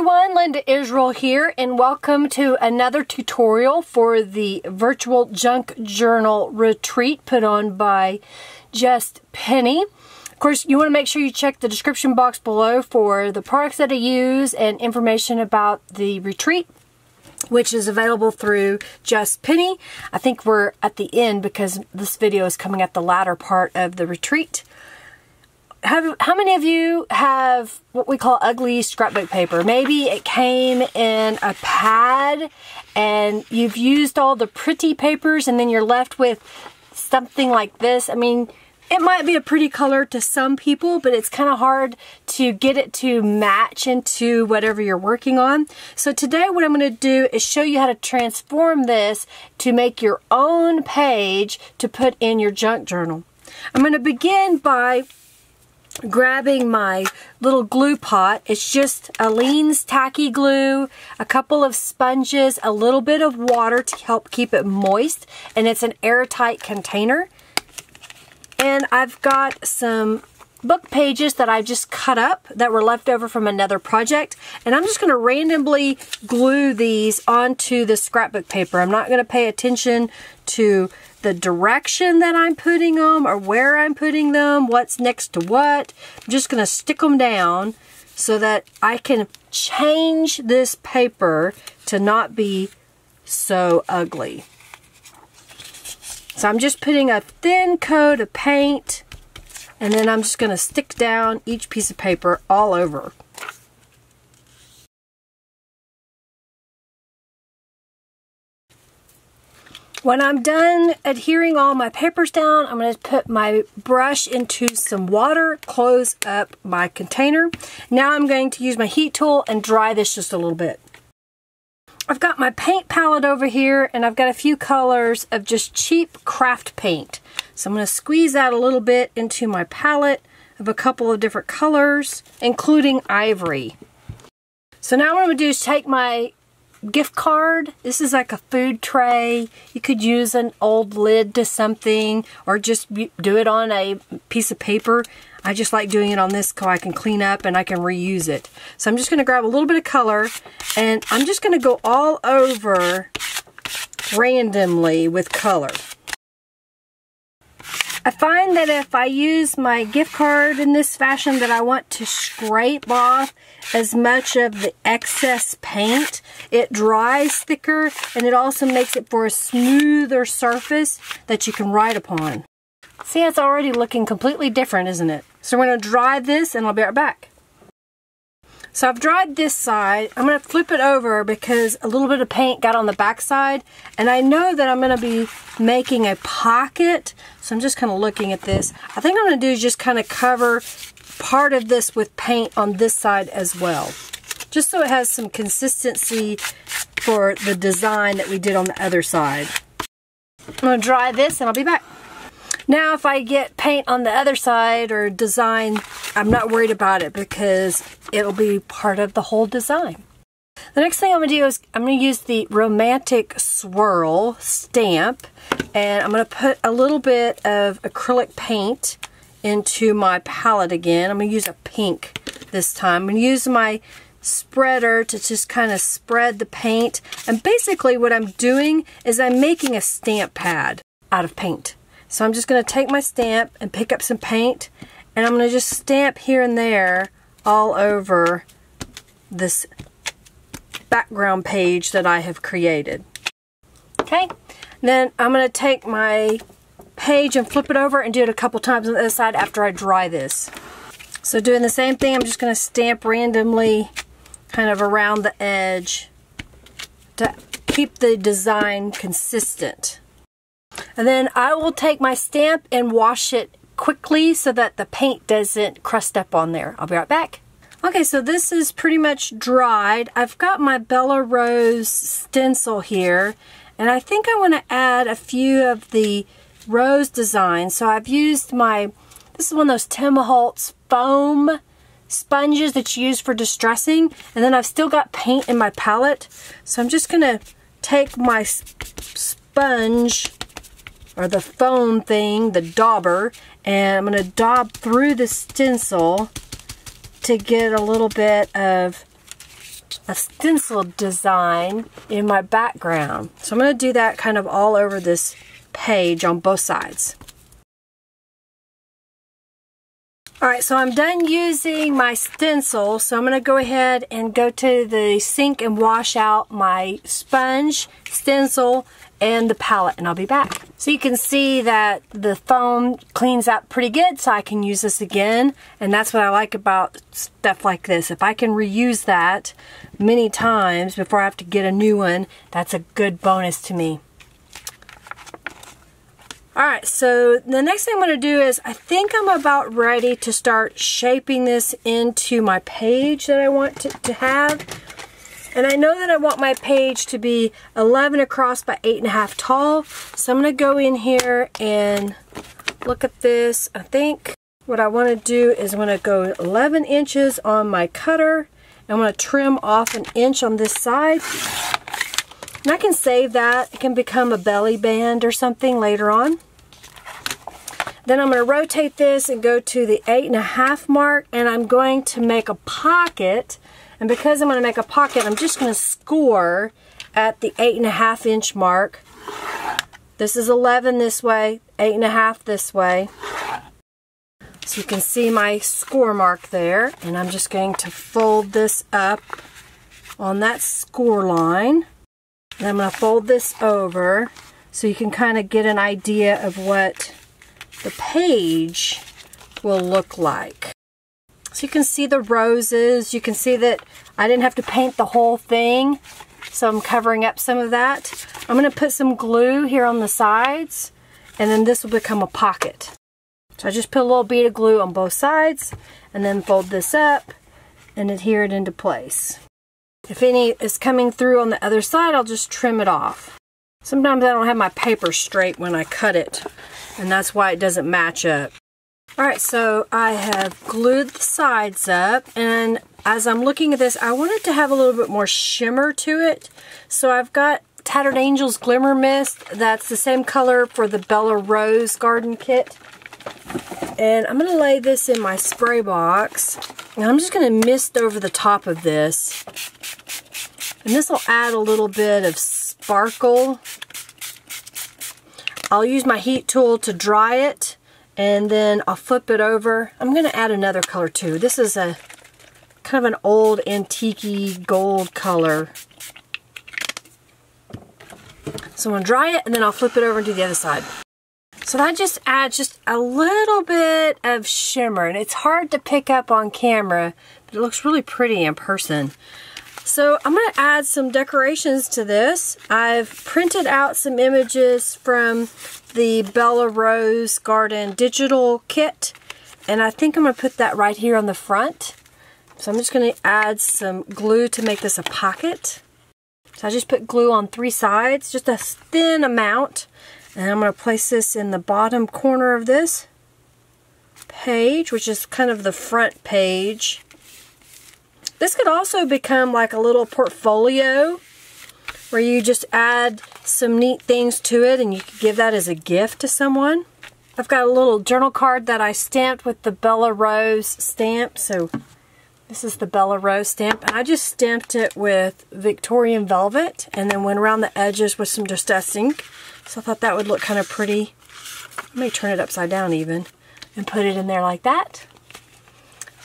everyone, Linda Israel here, and welcome to another tutorial for the virtual junk journal retreat put on by Just Penny. Of course, you want to make sure you check the description box below for the products that I use and information about the retreat, which is available through Just Penny. I think we're at the end because this video is coming at the latter part of the retreat. How many of you have what we call ugly scrapbook paper? Maybe it came in a pad and you've used all the pretty papers and then you're left with something like this. I mean, it might be a pretty color to some people, but it's kind of hard to get it to match into whatever you're working on. So today what I'm going to do is show you how to transform this to make your own page to put in your junk journal. I'm going to begin by grabbing my little glue pot. It's just Aleene's tacky glue, a couple of sponges, a little bit of water to help keep it moist, and it's an airtight container. And I've got some book pages that I just cut up that were left over from another project, and I'm just going to randomly glue these onto the scrapbook paper. I'm not going to pay attention to the direction that I'm putting them or where I'm putting them, what's next to what. I'm just going to stick them down so that I can change this paper to not be so ugly. So I'm just putting a thin coat of paint, and then I'm just going to stick down each piece of paper all over. When I'm done adhering all my papers down, I'm going to put my brush into some water, close up my container. Now I'm going to use my heat tool and dry this just a little bit. I've got my paint palette over here, and I've got a few colors of just cheap craft paint. So I'm going to squeeze out a little bit into my palette of a couple of different colors, including ivory. So now what I'm going to do is take my gift card. This is like a food tray. You could use an old lid to something or just do it on a piece of paper. I just like doing it on this so I can clean up and I can reuse it. So I'm just going to grab a little bit of color and I'm just going to go all over randomly with color. I find that if I use my gift card in this fashion that I want to scrape off as much of the excess paint, it dries thicker and it also makes it for a smoother surface that you can write upon. See, it's already looking completely different, isn't it? So we're going to dry this and I'll be right back. So I've dried this side. I'm going to flip it over because a little bit of paint got on the back side, and I know that I'm going to be making a pocket, so I'm just kind of looking at this. I think I'm going to do is just kind of cover part of this with paint on this side as well, just so it has some consistency for the design that we did on the other side. I'm going to dry this and I'll be back. Now if I get paint on the other side or design, I'm not worried about it because it'll be part of the whole design. The next thing I'm going to do is I'm going to use the Romantic Swirl stamp, and I'm going to put a little bit of acrylic paint into my palette again. I'm going to use a pink this time. I'm going to use my spreader to just kind of spread the paint, and basically what I'm doing is I'm making a stamp pad out of paint. So I'm just going to take my stamp and pick up some paint, and I'm going to just stamp here and there all over this background page that I have created. Okay, then I'm going to take my page and flip it over and do it a couple times on the other side after I dry this. So doing the same thing, I'm just going to stamp randomly kind of around the edge to keep the design consistent. And then I will take my stamp and wash it quickly so that the paint doesn't crust up on there. I'll be right back. Okay, so this is pretty much dried. I've got my Bella Rose stencil here, and I think I want to add a few of the rose designs. So I've used this is one of those Tim Holtz foam sponges that you use for distressing, and then I've still got paint in my palette. So I'm just going to take my sponge, or the foam thing, the dauber, and I'm going to daub through the stencil to get a little bit of a stencil design in my background. So I'm going to do that kind of all over this page on both sides. Alright, so I'm done using my stencil, so I'm going to go ahead and go to the sink and wash out my sponge, stencil, and the palette, and I'll be back. So you can see that the foam cleans out pretty good, so I can use this again, and that's what I like about stuff like this. If I can reuse that many times before I have to get a new one, that's a good bonus to me. Alright, so the next thing I'm going to do is I think I'm about ready to start shaping this into my page that I want to have. And I know that I want my page to be 11 across by 8.5 tall. So I'm going to go in here and look at this. I think what I want to do is I'm going to go 11 inches on my cutter. I'm going to trim off 1 inch on this side. And I can save that. It can become a belly band or something later on. Then I'm going to rotate this and go to the 8.5 mark, and I'm going to make a pocket. And because I'm going to make a pocket, I'm just going to score at the 8.5 inch mark. This is 11 this way, 8.5 this way. So you can see my score mark there, and I'm just going to fold this up on that score line. And I'm going to fold this over so you can kind of get an idea of what the page will look like. So you can see the roses. You can see that I didn't have to paint the whole thing, so I'm covering up some of that. I'm going to put some glue here on the sides, and then this will become a pocket. So I just put a little bead of glue on both sides, and then fold this up and adhere it into place. If any is coming through on the other side, I'll just trim it off. Sometimes I don't have my paper straight when I cut it, and that's why it doesn't match up. Alright, so I have glued the sides up, and as I'm looking at this, I want it to have a little bit more shimmer to it. So I've got Tattered Angels Glimmer Mist. That's the same color for the Bella Rose Garden Kit. And I'm going to lay this in my spray box, and I'm just going to mist over the top of this. And this will add a little bit of sparkle. I'll use my heat tool to dry it, and then I'll flip it over. I'm going to add another color too. This is a kind of an old antique-y gold color. So I'm going to dry it, and then I'll flip it over and do the other side. So that just adds just a little bit of shimmer, and it's hard to pick up on camera, but it looks really pretty in person. So I'm going to add some decorations to this. I've printed out some images from the Bella Rose Garden digital kit, and I think I'm going to put that right here on the front. So I'm just going to add some glue to make this a pocket. So I just put glue on 3 sides, just a thin amount, and I'm going to place this in the bottom corner of this page, which is kind of the front page. This could also become like a little portfolio where you just add some neat things to it, and you could give that as a gift to someone. I've got a little journal card that I stamped with the Bella Rose stamp. So this is the Bella Rose stamp, and I just stamped it with Victorian velvet and then went around the edges with some Distress ink. So I thought that would look kind of pretty. I may turn it upside down even and put it in there like that.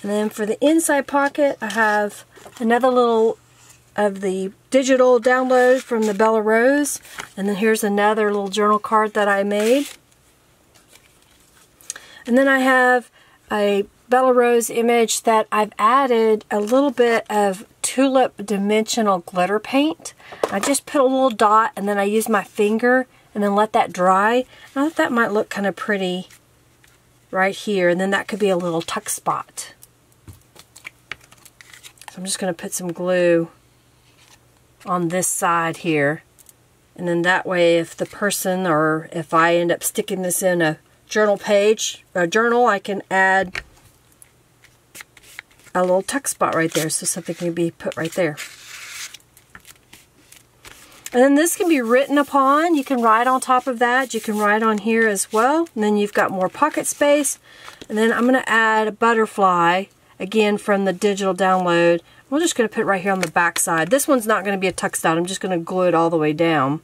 And then for the inside pocket, I have another little of the digital download from the Bella Rose. And then here's another little journal card that I made. And then I have a Bella Rose image that I've added a little bit of tulip dimensional glitter paint. I just put a little dot, and then I used my finger and then let that dry. I thought that might look kind of pretty right here, and then that could be a little tuck spot. So I'm just going to put some glue on this side here, and then that way if the person, or if I end up sticking this in a journal page, a journal, I can add a little tuck spot right there, so something can be put right there. And then this can be written upon. You can write on top of that. You can write on here as well. And then you've got more pocket space. And then I'm going to add a butterfly, again from the digital download. I'm We're just going to put it right here on the back side. This one's not going to be a tuck style. I'm just going to glue it all the way down.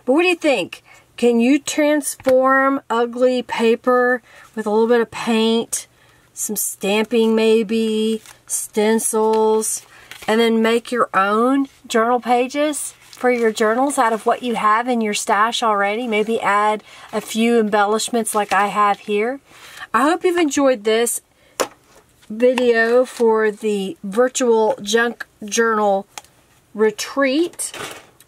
But what do you think? Can you transform ugly paper with a little bit of paint, some stamping maybe, stencils, and then make your own journal pages for your journals out of what you have in your stash already? Maybe add a few embellishments like I have here. I hope you've enjoyed this video for the virtual junk journal retreat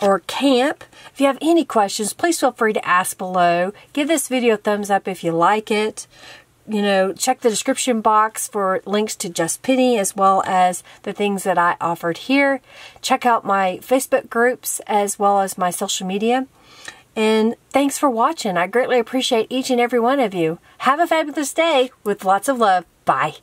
or camp. If you have any questions, please feel free to ask below. Give this video a thumbs up if you like it. You know, check the description box for links to Just Penny as well as the things that I offered here. Check out my Facebook groups as well as my social media. And thanks for watching. I greatly appreciate each and every one of you. Have a fabulous day with lots of love. Bye.